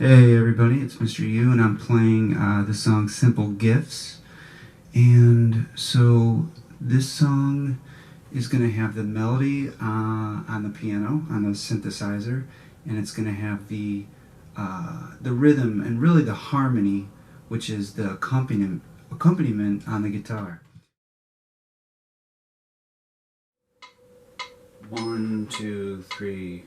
Hey everybody, it's Mr. U and I'm playing the song Simple Gifts. And so this song is going to have the melody on the piano, on the synthesizer, and it's going to have the rhythm and really the harmony, which is the accompaniment on the guitar. 1, 2, 3.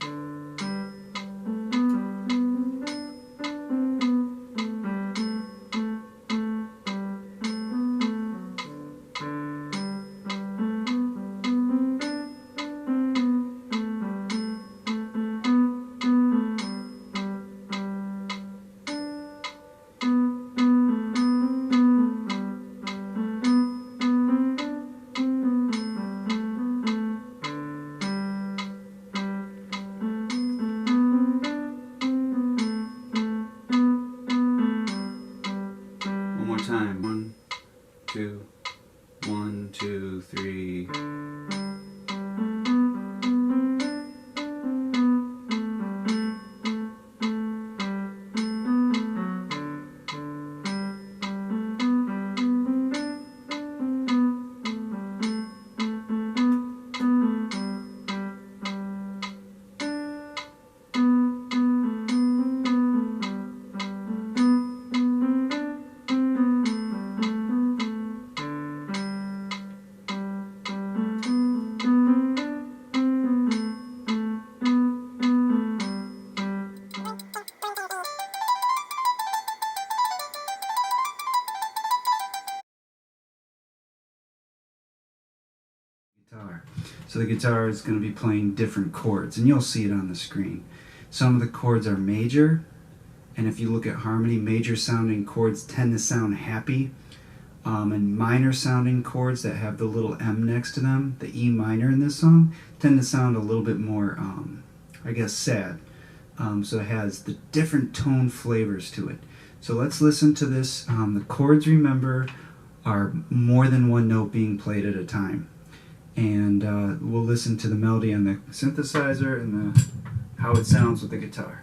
One more time. 1, 2, 1, 2, 3. Guitar. So the guitar is going to be playing different chords, and you'll see it on the screen. Some of the chords are major, and if you look at harmony, major sounding chords tend to sound happy, and minor sounding chords that have the little M next to them, the E minor in this song, tend to sound a little bit more, I guess, sad. So it has the different tone flavors to it. So let's listen to this. The chords, remember, are more than one note being played at a time. And we'll listen to the melody on the synthesizer and how it sounds with the guitar.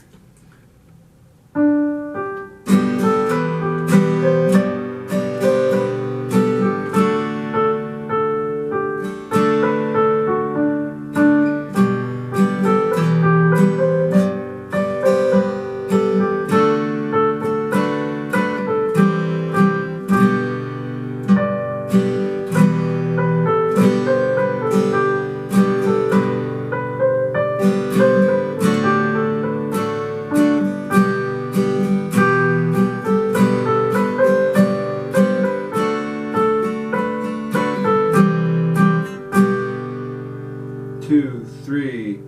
Two, three.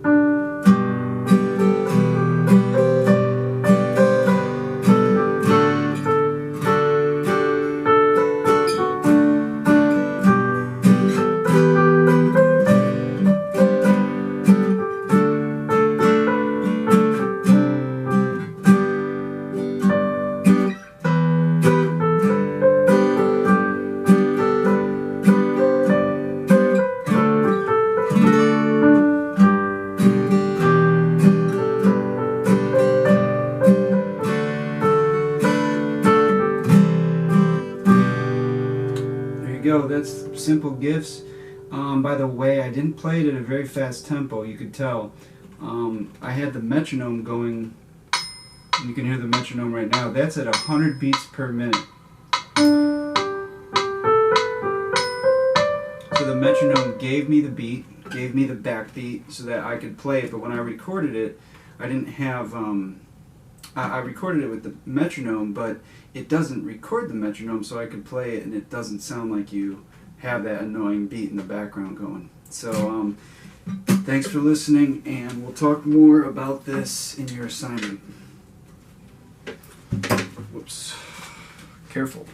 Go. That's Simple Gifts. By the way, I didn't play it at a very fast tempo, you could tell. I had the metronome going. You can hear the metronome right now. That's at 100 beats per minute. So the metronome gave me the beat, gave me the backbeat so that I could play it, but when I recorded it, I didn't have I recorded it with the metronome, but it doesn't record the metronome, so I could play it and it doesn't sound like you have that annoying beat in the background going. So thanks for listening, and we'll talk more about this in your assignment. Whoops. Careful.